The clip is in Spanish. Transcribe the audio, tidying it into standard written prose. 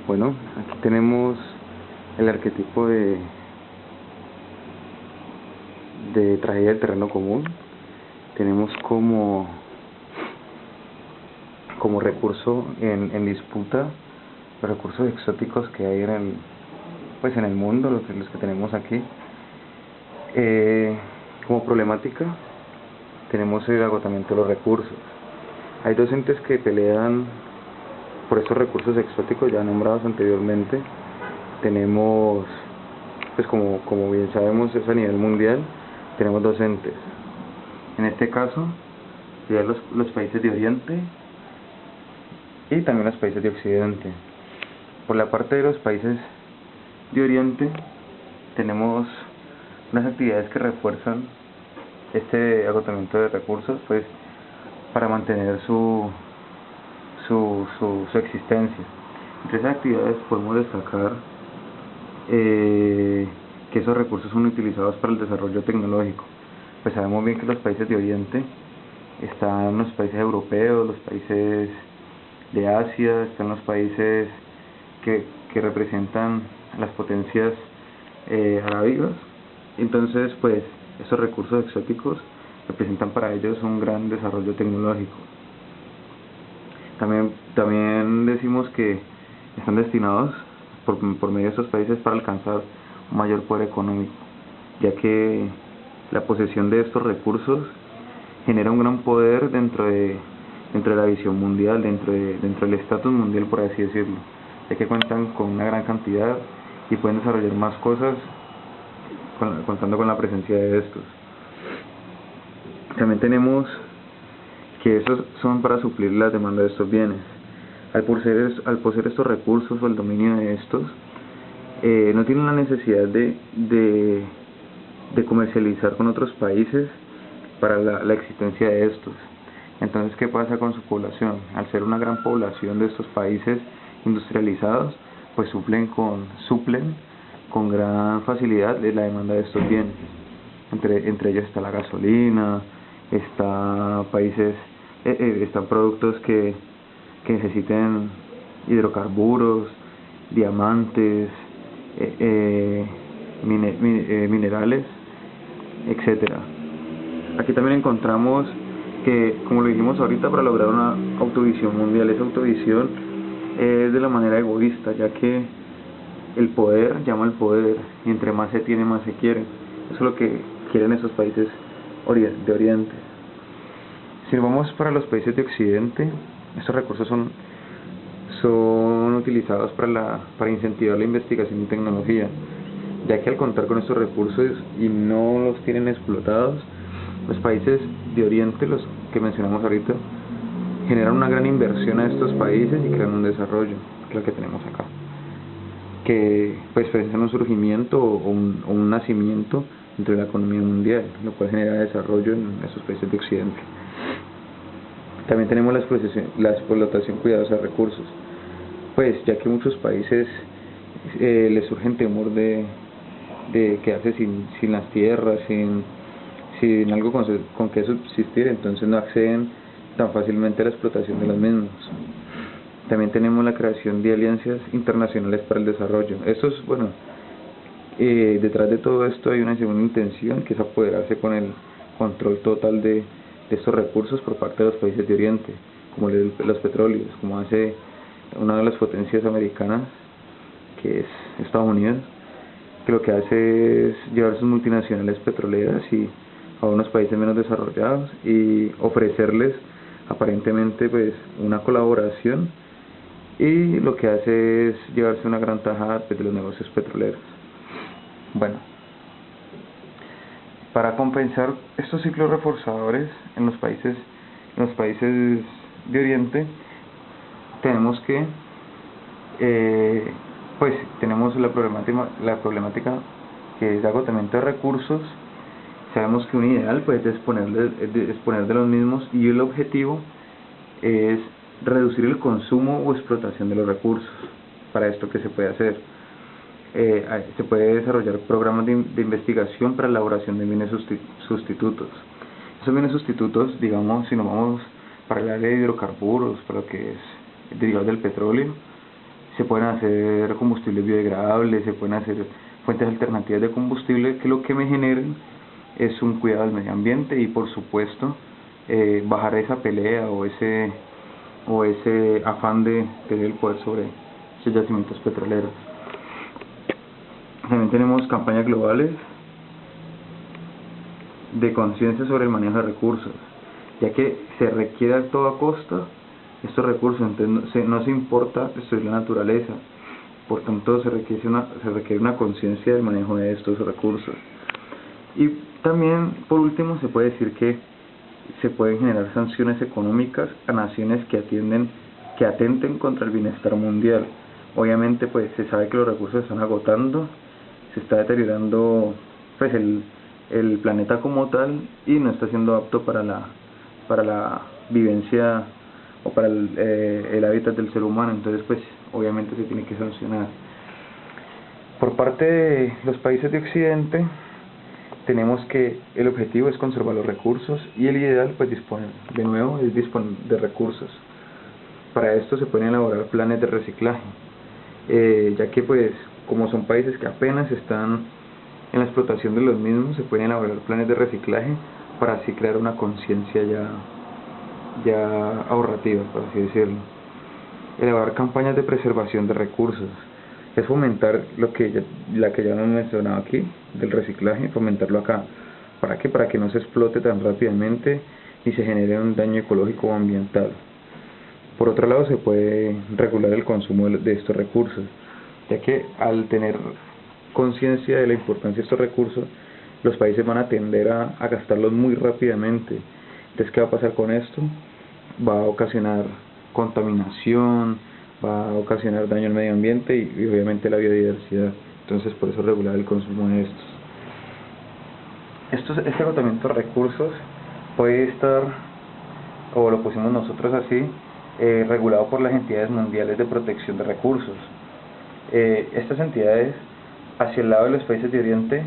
Bueno, aquí tenemos el arquetipo de tragedia del terreno común. Tenemos como recurso en disputa los recursos exóticos que hay en el mundo, los que tenemos aquí. Como problemática tenemos el agotamiento de los recursos. Hay dos entes que pelean por estos recursos exóticos ya nombrados anteriormente. Tenemos, pues como bien sabemos, es a nivel mundial. Tenemos dos entes. En este caso serían los países de Oriente y también los países de Occidente. Por la parte de los países de Oriente tenemos unas actividades que refuerzan este agotamiento de recursos, pues para mantener su existencia. Entre esas actividades podemos destacar que esos recursos son utilizados para el desarrollo tecnológico. Pues sabemos bien que los países de Oriente están los países europeos, los países de Asia, están los países que representan las potencias arábigas. Entonces, pues, esos recursos exóticos representan para ellos un gran desarrollo tecnológico. También decimos que están destinados por medio de estos países para alcanzar un mayor poder económico, ya que la posesión de estos recursos genera un gran poder dentro de la visión mundial, dentro del estatus mundial, por así decirlo, ya que cuentan con una gran cantidad y pueden desarrollar más cosas contando con la presencia de estos. También tenemos que esos son para suplir las demandas de estos bienes. Al poseer estos recursos o el dominio de estos, no tienen la necesidad de comercializar con otros países para la existencia de estos. Entonces, ¿qué pasa con su población? Al ser una gran población de estos países industrializados, pues suplen con gran facilidad la demanda de estos bienes. Entre ellos está la gasolina, están productos que necesiten hidrocarburos, diamantes, minerales, etcétera. Aquí también encontramos que, como lo dijimos ahorita, para lograr una autovisión mundial, esa autovisión es de la manera egoísta, ya que el poder llama al poder, y entre más se tiene, más se quiere. Eso es lo que quieren esos países de Oriente. Si nos vamos para los países de Occidente, estos recursos son utilizados para incentivar la investigación y tecnología, ya que al contar con estos recursos y no los tienen explotados, los países de Oriente, los que mencionamos ahorita, generan una gran inversión a estos países y crean un desarrollo, que es lo que tenemos acá, que pues presentan un surgimiento o un nacimiento dentro de la economía mundial, lo cual genera desarrollo en esos países de Occidente. También tenemos la explotación cuidadosa de recursos, pues ya que muchos países les surge el temor de quedarse sin las tierras, sin algo con que subsistir, entonces no acceden tan fácilmente a la explotación de los mismos. También tenemos la creación de alianzas internacionales para el desarrollo. Esto es, detrás de todo esto hay una segunda intención, que es apoderarse con el control total de estos recursos por parte de los países de Oriente, como los petróleos, como hace una de las potencias americanas, que es Estados Unidos, que lo que hace es llevar sus multinacionales petroleras a unos países menos desarrollados y ofrecerles aparentemente pues una colaboración, y lo que hace es llevarse una gran tajada de los negocios petroleros. Bueno, para compensar estos ciclos reforzadores en los países de Oriente, tenemos que tenemos la problemática que es agotamiento de recursos. Sabemos que un ideal pues, es disponer de los mismos, y el objetivo es reducir el consumo o explotación de los recursos. Para esto, ¿qué se puede hacer? Se puede desarrollar programas de investigación para la elaboración de bienes sustitutos. Esos bienes sustitutos, digamos, si nos vamos para el área de hidrocarburos, para lo que es derivados del petróleo, se pueden hacer combustibles biodegradables, se pueden hacer fuentes alternativas de combustible que lo que me generen es un cuidado del medio ambiente y por supuesto bajar esa pelea o ese afán de tener el poder sobre esos yacimientos petroleros. También tenemos campañas globales de conciencia sobre el manejo de recursos, ya que se requiere a toda costa estos recursos, entonces no se importa destruir la naturaleza, por tanto se requiere una conciencia del manejo de estos recursos. Y también, por último, se puede decir que se pueden generar sanciones económicas a naciones que atenten contra el bienestar mundial. Obviamente, pues se sabe que los recursos se están agotando, se está deteriorando pues el planeta como tal y no está siendo apto para la vivencia o para el hábitat del ser humano, entonces pues obviamente se tiene que sancionar. Por parte de los países de Occidente tenemos que el objetivo es conservar los recursos y el ideal pues disponer de recursos. Para esto se pueden elaborar planes de reciclaje, ya que pues como son países que apenas están en la explotación de los mismos, se pueden elaborar planes de reciclaje para así crear una conciencia ya ahorrativa, por así decirlo. Elaborar campañas de preservación de recursos es fomentar la que ya hemos mencionado aquí, del reciclaje, fomentarlo acá. ¿Para qué? Para que no se explote tan rápidamente y se genere un daño ecológico o ambiental. Por otro lado, se puede regular el consumo de estos recursos, ya que al tener conciencia de la importancia de estos recursos, los países van a tender a gastarlos muy rápidamente. Entonces, ¿qué va a pasar con esto? Va a ocasionar contaminación, va a ocasionar daño al medio ambiente y obviamente la biodiversidad. Entonces, por eso regular el consumo de estos. Este agotamiento de recursos puede estar, o lo pusimos nosotros así, regulado por las entidades mundiales de protección de recursos. Estas entidades, hacia el lado de los países de Oriente,